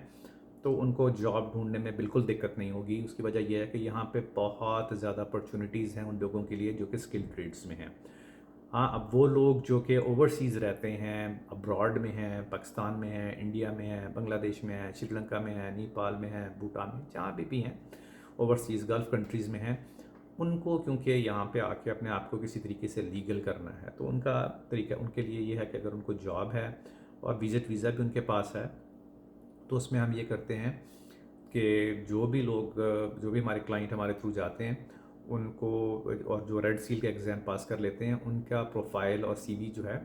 तो उनको जॉब ढूंढने में बिल्कुल दिक्कत नहीं होगी। उसकी वजह यह है कि यहाँ पे बहुत ज़्यादा अपॉर्चुनिटीज़ हैं उन लोगों के लिए जो कि स्किल ट्रेड्स में हैं। हाँ, अब वो लोग जो कि ओवरसीज़ रहते हैं, अब्रॉड में हैं, पाकिस्तान में हैं, इंडिया में हैं, बांग्लादेश में हैं, श्रीलंका में हैं, नेपाल में हैं, भूटान में, जहाँ भी हैं, ओवरसीज़ गल्फ़ कंट्रीज़ में हैं, उनको क्योंकि यहाँ पे आके अपने आप को किसी तरीके से लीगल करना है, तो उनका तरीका उनके लिए ये है कि अगर उनको जॉब है और विज़िट वीज़ा भी उनके पास है, तो उसमें हम ये करते हैं कि जो भी हमारे क्लाइंट हमारे थ्रू जाते हैं, उनको, और जो रेड सील का एग्ज़ाम पास कर लेते हैं उनका प्रोफाइल और सीवी जो है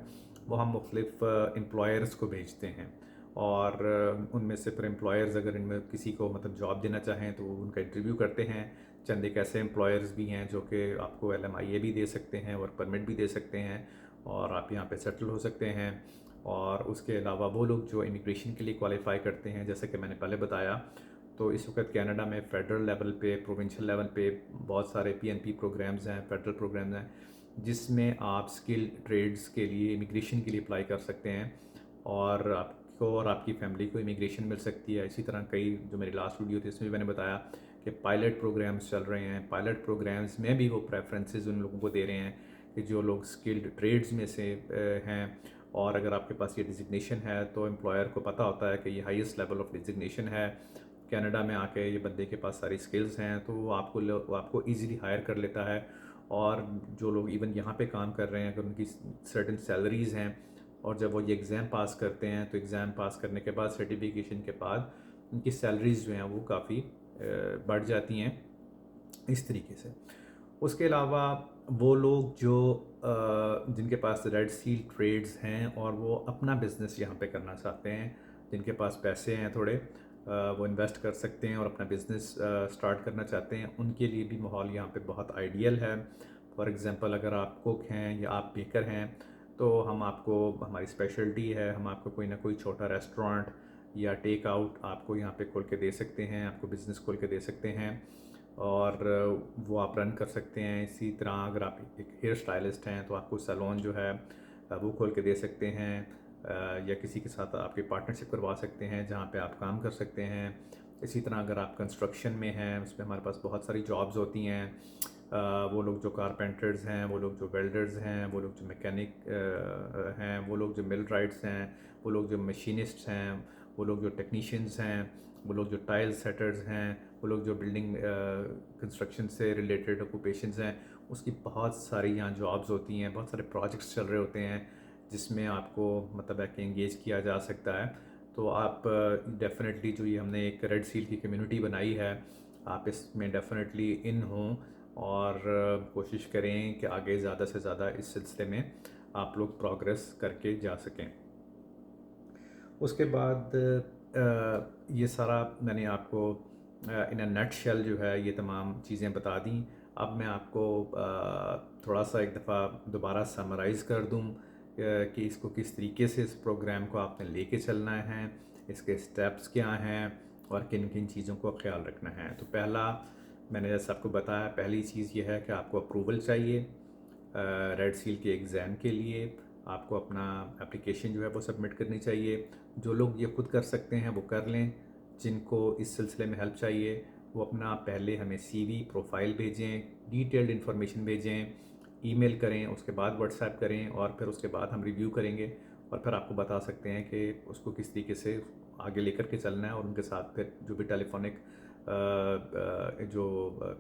वो हम मुख्तलिफ एम्प्लॉयर्स को भेजते हैं। और उनमें से फिर एम्प्लॉयर्स अगर इनमें किसी को मतलब जॉब देना चाहें तो वो उनका इंटरव्यू करते हैं। चंद एक ऐसे एम्प्लॉयर्स भी हैं जो कि आपको LMIA भी दे सकते हैं, वर्क परमिट भी दे सकते हैं, और आप यहाँ पे सेटल हो सकते हैं। और उसके अलावा वो लोग जो इमिग्रेशन के लिए क्वालिफ़ाई करते हैं, जैसे कि मैंने पहले बताया, तो इस वक्त कनाडा में फ़ेडरल लेवल पे, प्रोविंशियल लेवल पे बहुत सारे PNP प्रोग्राम्स हैं, फ़ेडरल प्रोग्राम्स हैं, जिसमें आप स्किल ट्रेड्स के लिए, इमिग्रेशन के लिए अप्लाई कर सकते हैं, और आपको और आपकी फैमिली को इमिग्रेशन मिल सकती है। इसी तरह कई, जो मेरी लास्ट वीडियो थी उसमें भी मैंने बताया कि पायलट प्रोग्राम्स चल रहे हैं। पायलट प्रोग्राम्स में भी वो प्रेफरेंसेस उन लोगों को दे रहे हैं कि जो लोग स्किल्ड ट्रेड्स में से हैं, और अगर आपके पास ये डिजिग्नेशन है तो एम्प्लॉयर को पता होता है कि ये हाईएस्ट लेवल ऑफ डिजिग्नेशन है, कनाडा में आके ये बंदे के पास सारी स्किल्स हैं, तो वो आपको ईज़िली हायर कर लेता है। और जो लोग इवन यहाँ पे काम कर रहे हैं, अगर उनकी सर्टेन सैलरीज़ हैं, और जब वो ये एग्ज़ाम पास करते हैं तो एग्ज़ाम पास करने के बाद, सर्टिफिकेशन के बाद, उनकी सैलरीज़ जो हैं वो काफ़ी बढ़ जाती हैं इस तरीके से। उसके अलावा वो लोग जो जिनके पास रेड सील ट्रेड्स हैं और वो अपना बिज़नेस यहाँ पे करना चाहते हैं, जिनके पास पैसे हैं थोड़े, वो इन्वेस्ट कर सकते हैं और अपना बिज़नेस स्टार्ट करना चाहते हैं, उनके लिए भी माहौल यहाँ पे बहुत आइडियल है। फॉर एग्ज़ाम्पल, अगर आप कुक हैं या आप बेकर हैं, तो हम आपको, हमारी स्पेशलिटी है, हम आपको कोई ना कोई छोटा रेस्टोरेंट या टेक आउट आपको यहाँ पे खोल के दे सकते हैं, आपको बिज़नेस खोल के दे सकते हैं, और वो आप रन कर सकते हैं। इसी तरह अगर आप एक हेयर स्टाइलिस्ट हैं तो आपको सैलून जो है वो खोल के दे सकते हैं, या किसी के साथ आपकी पार्टनरशिप करवा सकते हैं जहाँ पे आप काम कर सकते हैं। इसी तरह अगर आप कंस्ट्रक्शन में हैं, उसमें हमारे पास बहुत सारी जॉब्स होती हैं। वो लोग जो कारपेंटर्स हैं, वो लोग जो वेल्डर्स हैं, वो लोग जो मैकेनिक हैं, वो लोग जो मिल राइट्स हैं, वो लोग जो मशीनिस्ट्स हैं, वो लोग जो टेक्नीशियंस हैं, वो लोग जो टाइल सेटर्स हैं, वो लोग जो बिल्डिंग कंस्ट्रक्शन से रिलेटेड ऑक्यूपेशंस हैं, उसकी बहुत सारी यहाँ जॉब्स होती हैं, बहुत सारे प्रोजेक्ट्स चल रहे होते हैं जिसमें आपको मतलब है कि एंगेज किया जा सकता है। तो आप डेफ़िनेटली, जो ये हमने एक रेड सील की कम्युनिटी बनाई है, आप इसमें डेफ़िनेटली इन हों, और कोशिश करें कि आगे ज़्यादा से ज़्यादा इस सिलसिले में आप लोग प्रोग्रेस करके जा सकें। उसके बाद ये सारा मैंने आपको इन अ नटशेल जो है ये तमाम चीज़ें बता दी। अब मैं आपको थोड़ा सा एक दफ़ा दोबारा समराइज़ कर दूं कि इसको किस तरीके से, इस प्रोग्राम को आपने लेके चलना है, इसके स्टेप्स क्या हैं, और किन किन चीज़ों को ख्याल रखना है। तो पहला, मैंने जैसे आपको बताया, पहली चीज़ ये है कि आपको अप्रूवल चाहिए रेड सील के एग्ज़ाम के लिए। आपको अपना एप्लीकेशन जो है वो सबमिट करनी चाहिए। जो लोग ये खुद कर सकते हैं वो कर लें, जिनको इस सिलसिले में हेल्प चाहिए वो अपना पहले हमें सीवी, प्रोफाइल भेजें, डिटेल्ड इन्फॉर्मेशन भेजें, ईमेल करें, उसके बाद व्हाट्सएप करें, और फिर उसके बाद हम रिव्यू करेंगे, और फिर आपको बता सकते हैं कि उसको किस तरीके से आगे लेकर के चलना है। और उनके साथ फिर जो भी टेलीफोनिक जो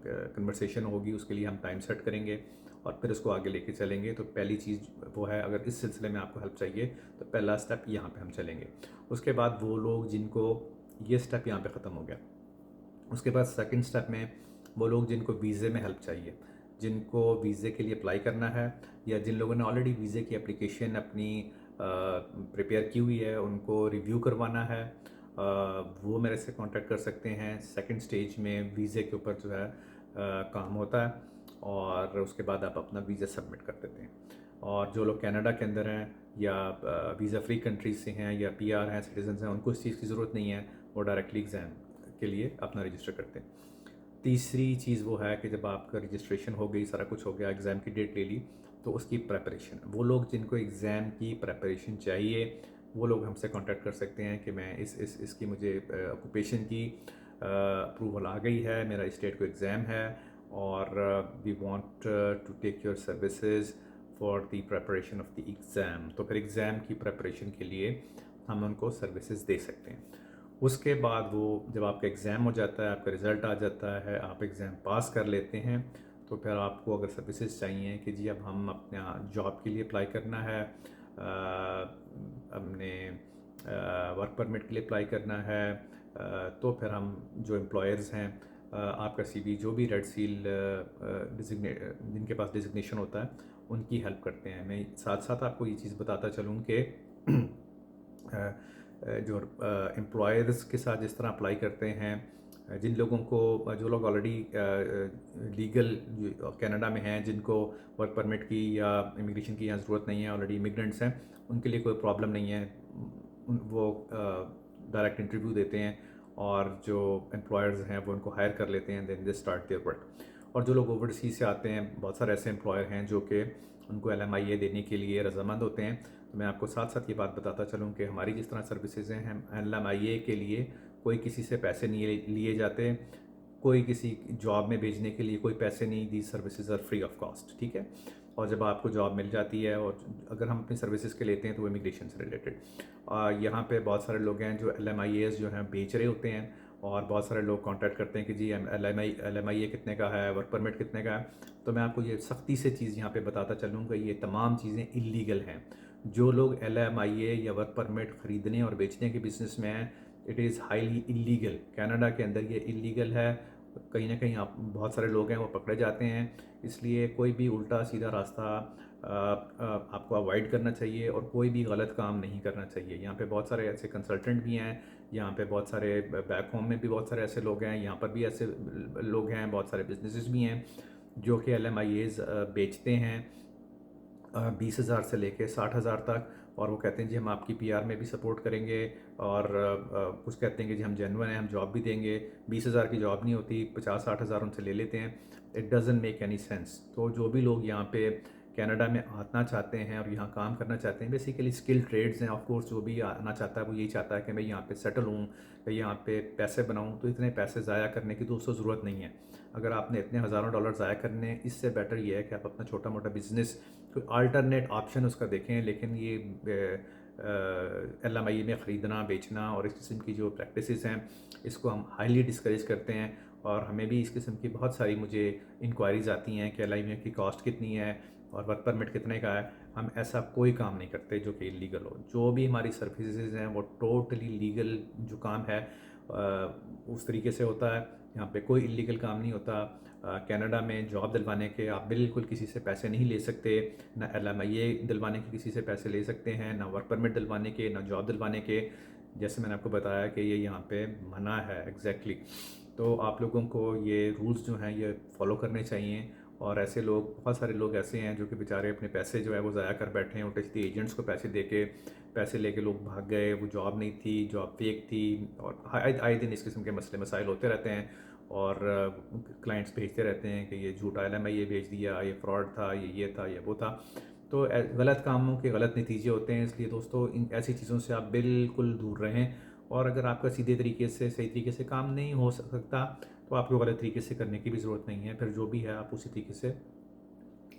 कन्वर्सेशन होगी उसके लिए हम टाइम सेट करेंगे, और फिर उसको आगे लेके चलेंगे। तो पहली चीज़ वो है, अगर इस सिलसिले में आपको हेल्प चाहिए तो पहला स्टेप यहाँ पे हम चलेंगे। उसके बाद वो लोग जिनको ये स्टेप यहाँ पे ख़त्म हो गया, उसके बाद सेकंड स्टेप में वो लोग जिनको वीज़े में हेल्प चाहिए, जिनको वीज़े के लिए अप्लाई करना है, या जिन लोगों ने ऑलरेडी वीज़े की एप्लीकेशन अपनी प्रिपेयर की हुई है, उनको रिव्यू करवाना है, वो मेरे से कांटेक्ट कर सकते हैं। सेकंड स्टेज में वीज़े के ऊपर जो है काम होता है, और उसके बाद आप अपना वीज़ा सबमिट कर देते हैं। और जो लोग कनाडा के अंदर हैं, या वीज़ा फ्री कंट्रीज से हैं, या PR हैं, सिटीजन्स हैं, उनको इस चीज़ की ज़रूरत नहीं है, वो डायरेक्टली एग्ज़ाम के लिए अपना रजिस्टर करते हैं। तीसरी चीज़ वो है कि जब आपका रजिस्ट्रेशन हो गई, सारा कुछ हो गया, एग्ज़ाम की डेट ले ली, तो उसकी प्रेपरेशन, वो लोग जिनको एग्ज़ाम की प्रेपरेशन चाहिए, वो लोग हमसे कांटेक्ट कर सकते हैं कि मैं इसकी मुझे ऑक्यूपेशन की अप्रूवल आ गई है, मेरा स्टेट को एग्ज़ाम है, और we want to take your services for the preparation of the exam. तो फिर एग्ज़ाम की प्रेपरेशन के लिए हम उनको सर्विसेज दे सकते हैं। उसके बाद वो, जब आपका एग्ज़ाम हो जाता है, आपका रिज़ल्ट आ जाता है, आप एग्ज़ाम पास कर लेते हैं, तो फिर आपको अगर सर्विसेज चाहिए कि जी अब हम अपना जॉब के लिए अप्लाई करना है, अपने वर्क परमिट के लिए अप्लाई करना है, तो फिर हम जो एम्प्लॉयर्स हैं आपका सीवी जो भी रेड सील जिनके पास डिजिग्नेशन होता है उनकी हेल्प करते हैं। मैं साथ साथ आपको ये चीज़ बताता चलूँ कि जो एम्प्लॉयर्स के साथ जिस तरह अप्लाई करते हैं, जिन लोगों को जो लोग ऑलरेडी लीगल कनाडा में हैं, जिनको वर्क परमिट की या इमिग्रेशन की यहाँ ज़रूरत नहीं है, ऑलरेडी इमिग्रेंट्स हैं, उनके लिए कोई प्रॉब्लम नहीं है। वो डायरेक्ट इंटरव्यू देते हैं और जो एम्प्लॉयर्स हैं वो उनको हायर कर लेते हैं, then they start their work. और जो लोग ओवरसीज से आते हैं, बहुत सारे ऐसे एम्प्लॉयर हैं जो कि उनको LMIA देने के लिए रजामंद होते हैं। तो मैं आपको साथ साथ ये बात बताता चलूँ कि हमारी जिस तरह सर्विसेज हैं, हम LMIA के लिए कोई किसी से पैसे नहीं लिए जाते, कोई किसी जॉब में भेजने के लिए कोई पैसे नहीं, the services are free of cost, ठीक है। और जब आपको जॉब मिल जाती है, और अगर हम अपनी सर्विसेज के लेते हैं तो वो इमिग्रेशन से रिलेटेड, यहाँ पे बहुत सारे लोग हैं जो LMIAs जो हैं बेच रहे होते हैं, और बहुत सारे लोग कांटेक्ट करते हैं कि जी LMIA कितने का है, वर्क परमिट कितने का है। तो मैं आपको ये सख्ती से चीज़ यहाँ पे बताता चलूँगा, ये तमाम चीज़ें इलीगल हैं। जो लोग LMIA या वर्क परमिट ख़रीदने और बेचने के बिज़नेस में हैं, it is highly illegal. Canada के अंदर ये इलीगल है। कहीं ना कहीं आप बहुत सारे लोग हैं वो पकड़े जाते हैं, इसलिए कोई भी उल्टा सीधा रास्ता आपको अवॉइड करना चाहिए और कोई भी गलत काम नहीं करना चाहिए। यहाँ पे बहुत सारे ऐसे कंसल्टेंट भी हैं, यहाँ पे बहुत सारे बैक होम में भी बहुत सारे ऐसे लोग हैं, यहाँ पर भी ऐसे लोग हैं, बहुत सारे बिजनेसेस भी हैं जो कि LMIAs बेचते हैं 20,000 से लेके 60,000 तक। और वो कहते हैं जी हम आपकी PR में भी सपोर्ट करेंगे, और कुछ कहते हैं कि जी हम जेन्युइन हैं, हम जॉब भी देंगे। 20,000 की जॉब नहीं होती, 50-60,000 उनसे ले लेते हैं। It doesn't make any sense. तो जो भी लोग यहाँ पे कनाडा में आना चाहते हैं और यहाँ काम करना चाहते हैं, बेसिकली स्किल ट्रेड्स हैं, ऑफ कोर्स जो भी आना चाहता है वो यही चाहता है कि मैं यहाँ पे सेटल हूँ, मैं यहाँ पे पैसे बनाऊँ। तो इतने पैसे ज़ाया करने की दोस्तों ज़रूरत नहीं है। अगर आपने इतने हज़ारों डॉलर ज़ाया करने, इससे बेटर ये है कि आप अपना छोटा मोटा बिजनेस, कोई अल्टरनेट ऑप्शन उसका देखें। लेकिन ये LMIA में ख़रीदना बेचना और इस किस्म की जो प्रैक्टिसेस हैं, इसको हम हाईली डिस्करेज करते हैं। और हमें भी इस किस्म की बहुत सारी मुझे इंक्वायरीज़ आती हैं कि LMIA की कॉस्ट कितनी है और वर्क परमिट कितने का है। हम ऐसा कोई काम नहीं करते जो कि इलीगल हो। जो भी हमारी सर्विसेज हैं वो टोटली लीगल जो काम है उस तरीके से होता है। यहाँ पे कोई इलीगल काम नहीं होता। कनाडा में जॉब दिलवाने के आप बिल्कुल किसी से पैसे नहीं ले सकते, ना LMIA दिलवाने के किसी से पैसे ले सकते हैं, ना वर्क परमिट दिलवाने के, ना जॉब दिलवाने के। जैसे मैंने आपको बताया कि ये यहाँ पे मना है एग्जैक्टली। तो आप लोगों को ये रूल्स जो हैं ये फॉलो करने चाहिए। और ऐसे लोग, बहुत सारे लोग ऐसे हैं जो कि बेचारे अपने पैसे जो है वो ज़ाया कर बैठे हैं, उल्टे सीधे एजेंट्स को पैसे दे के, पैसे लेके लोग भाग गए, वो जॉब नहीं थी, जॉब फेक थी। और आए दिन इस किस्म के मसले मसाइल होते रहते हैं, और क्लाइंट्स भेजते रहते हैं कि ये झूठा LMIA भेज दिया, ये फ्रॉड था, ये था, ये वो था। तो गलत कामों के गलत नतीजे होते हैं। इसलिए दोस्तों इन ऐसी चीज़ों से आप बिल्कुल दूर रहें। और अगर आपका सीधे तरीके से, सही तरीके से काम नहीं हो सकता, तो आपको गलत तरीके से करने की भी ज़रूरत नहीं है। फिर जो भी है आप उसी तरीके से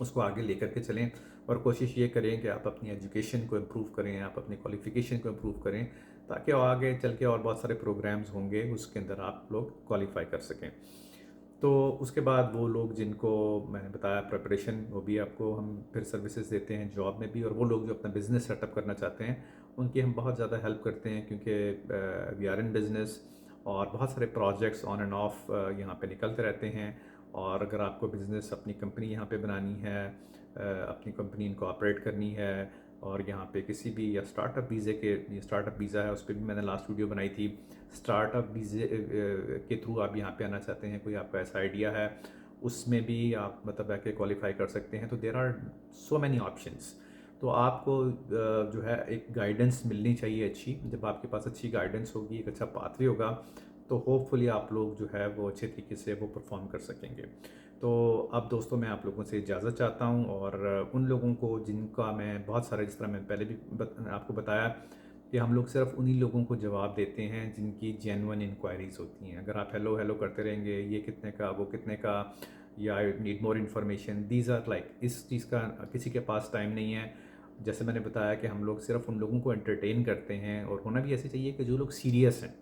उसको आगे लेकर के चलें। और कोशिश ये करें कि आप अपनी एजुकेशन को इम्प्रूव करें, आप अपनी क्वालिफ़िकेशन को इम्प्रूव करें, ताकि आगे चल के और बहुत सारे प्रोग्राम्स होंगे उसके अंदर आप लोग क्वालिफाई कर सकें। तो उसके बाद वो लोग जिनको मैंने बताया प्रिपरेशन, वो भी आपको हम फिर सर्विसेज देते हैं जॉब में भी। और वो लोग जो अपना बिज़नेस सेटअप करना चाहते हैं, उनकी हम बहुत ज़्यादा हेल्प करते हैं, क्योंकि वी आर इन बिज़नेस और बहुत सारे प्रोजेक्ट्स ऑन एंड ऑफ यहाँ पे निकलते रहते हैं। और अगर आपको बिज़नेस, अपनी कंपनी यहाँ पे बनानी है, अपनी कंपनी इनको ऑपरेट करनी है, और यहाँ पे किसी भी, या स्टार्टअप वीज़े के, ये स्टार्टअप वीज़ा है, उस पर भी मैंने लास्ट वीडियो बनाई थी। स्टार्टअप वीज़े के थ्रू आप यहाँ पे आना चाहते हैं, कोई आपका ऐसा आइडिया है, उसमें भी आप मतलब आके क्वालिफाई कर सकते हैं। तो there are so many options. तो आपको जो है एक गाइडेंस मिलनी चाहिए अच्छी। जब आपके पास अच्छी गाइडेंस होगी, एक अच्छा पाथवे होगा, तो होपफुली आप लोग जो है वो अच्छे तरीके से वो परफॉर्म कर सकेंगे। तो अब दोस्तों मैं आप लोगों से इजाज़त चाहता हूँ। और उन लोगों को जिनका मैं बहुत सारे, जिस तरह मैं पहले भी आपको बताया कि हम लोग सिर्फ उन्हीं लोगों को जवाब देते हैं जिनकी जेन्युइन इंक्वायरीज़ होती हैं। अगर आप हेलो हेलो करते रहेंगे, ये कितने का, वो कितने का, या I need more information, these are like, इस चीज़ का किसी के पास टाइम नहीं है। जैसे मैंने बताया कि हम लोग सिर्फ उन लोगों को एंटरटेन करते हैं, और होना भी ऐसे चाहिए कि जो लोग सीरियस हैं,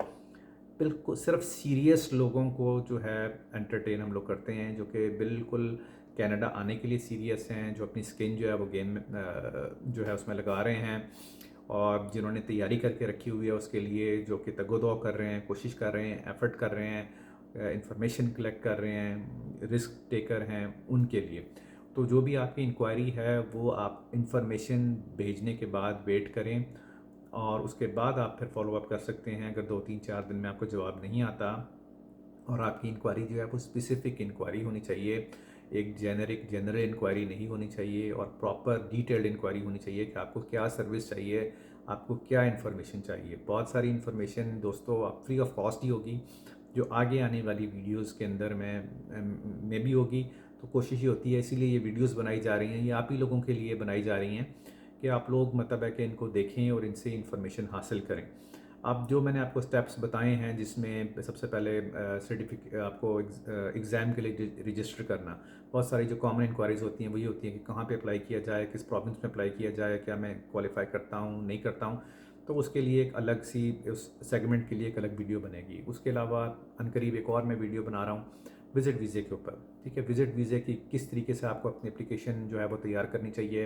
बिल्कुल सिर्फ सीरियस लोगों को जो है एंटरटेन हम लोग करते हैं, जो कि बिल्कुल कनाडा आने के लिए सीरियस हैं, जो अपनी स्किन जो है वो गेम में जो है उसमें लगा रहे हैं, और जिन्होंने तैयारी करके रखी हुई है उसके लिए, जो कि तगोदो कर रहे हैं, कोशिश कर रहे हैं, एफर्ट कर रहे हैं इंफॉर्मेशन कलेक्ट कर रहे हैं, रिस्क टेकर हैं, उनके लिए। तो जो भी आपकी इंक्वायरी है वो आप इंफॉर्मेशन भेजने के बाद वेट करें और उसके बाद आप फिर फॉलो अप कर सकते हैं। अगर 2-3-4 दिन में आपको जवाब नहीं आता और आपकी इंक्वायरी जो है वो स्पेसिफिक इंक्वायरी होनी चाहिए, एक जनरल इंक्वायरी नहीं होनी चाहिए और प्रॉपर डिटेल्ड इंक्वायरी होनी चाहिए कि आपको क्या सर्विस चाहिए, आपको क्या इन्फॉर्मेशन चाहिए। बहुत सारी इन्फॉर्मेशन दोस्तों आप फ्री ऑफ कॉस्ट ही होगी, जो आगे आने वाली वीडियोस के अंदर में भी होगी। तो कोशिश ये होती है, इसीलिए ये वीडियोस बनाई जा रही हैं, ये आप ही लोगों के लिए बनाई जा रही हैं कि आप लोग मतलब है कि इनको देखें और इनसे इन्फॉर्मेशन हासिल करें। अब जो मैंने आपको स्टेप्स बताए हैं, जिसमें सबसे पहले सर्टिफिकेट आपको एग्ज़ाम के लिए रजिस्टर करना। बहुत सारी जो कॉमन इंक्वायरीज़ होती हैं वो ये होती हैं कि कहाँ पे अप्लाई किया जाए, किस प्रोविंस में अप्लाई किया जाए, क्या मैं क्वालिफाई करता हूँ, नहीं करता हूँ। तो उसके लिए एक अलग सी उस सेगमेंट के लिए एक अलग वीडियो बनेगी। उसके अलावा अनकरीब एक और मैं वीडियो बना रहा हूँ विज़िट वीज़े के ऊपर। ठीक है, विज़िट वीज़े की किस तरीके से आपको अपनी एप्लीकेशन जो है वो तैयार करनी चाहिए,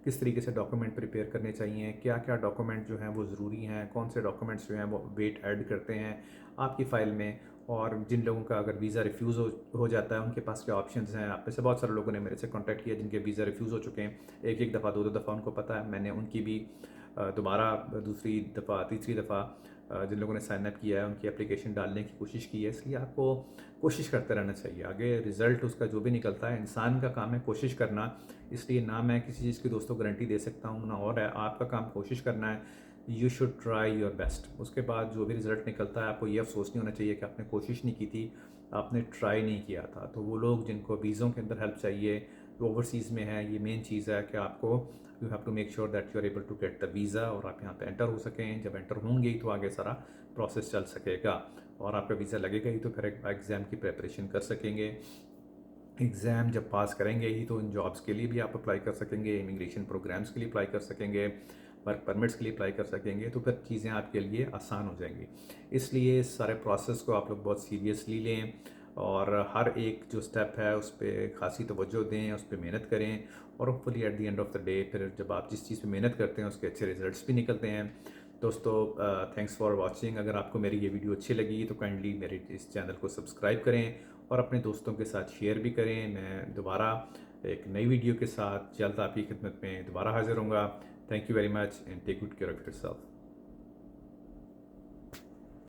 किस तरीके से डॉक्यूमेंट प्रिपेयर करने चाहिए, क्या क्या डॉक्यूमेंट जो हैं वो ज़रूरी हैं, कौन से डॉक्यूमेंट्स जो हैं वो वेट ऐड करते हैं आपकी फ़ाइल में, और जिन लोगों का अगर वीज़ा रिफ्यूज़ हो जाता है उनके पास क्या ऑप्शंस हैं। आप में से बहुत सारे लोगों ने मेरे से कॉन्टैक्ट किया जिनके वीज़ा रिफ्यूज़ हो चुके हैं, एक दफ़ा, दो दफ़ा उनको पता है। मैंने उनकी भी दोबारा दूसरी दफ़ा, तीसरी दफ़ा जिन लोगों ने साइन अप किया है उनकी एप्लीकेशन डालने की कोशिश की है। इसलिए आपको कोशिश करते रहना चाहिए। आगे रिज़ल्ट उसका जो भी निकलता है, इंसान का काम है कोशिश करना। इसलिए ना मैं किसी चीज़ की दोस्तों गारंटी दे सकता हूँ, ना और है। आपका काम कोशिश करना है। You should try your best. उसके बाद जो भी रिज़ल्ट निकलता है आपको ये अफसोस नहीं होना चाहिए कि आपने कोशिश नहीं की थी, आपने ट्राई नहीं किया था। तो वो लोग जिनको वीज़ों के अंदर हेल्प चाहिए, जो ओवरसीज़ में है, ये मेन चीज़ है कि आपको you have to make sure that you are able to get the visa और आप यहाँ पे एंटर हो सकें। जब एंटर होंगे ही तो आगे सारा प्रोसेस चल सकेगा और आपका वीज़ा लगेगा ही तो फिर एग्ज़ाम की प्रिपरेशन कर सकेंगे। एग्ज़ाम जब पास करेंगे ही तो इन जॉब्स के लिए भी आप अप्लाई कर सकेंगे, इमिग्रेशन प्रोग्राम्स के लिए अप्लाई कर सकेंगे, वर्क परमिट्स के लिए अप्लाई कर सकेंगे। तो फिर चीज़ें आपके लिए आसान हो जाएंगी। इसलिए इस सारे प्रोसेस को आप लोग बहुत सीरियसली लें और हर एक जो स्टेप है उस पर खासी तवज्जो दें, उस पर मेहनत करें और hopefully at the end of the day फिर जब आप जिस चीज़ पे मेहनत करते हैं उसके अच्छे रिजल्ट्स भी निकलते हैं। दोस्तों थैंक्स फॉर वाचिंग। अगर आपको मेरी ये वीडियो अच्छी लगी तो काइंडली मेरे इस चैनल को सब्सक्राइब करें और अपने दोस्तों के साथ शेयर भी करें। मैं दोबारा एक नई वीडियो के साथ जल्द आपकी खिदमत में दोबारा हाजिर होऊंगा। Thank you very much and take good care of yourself.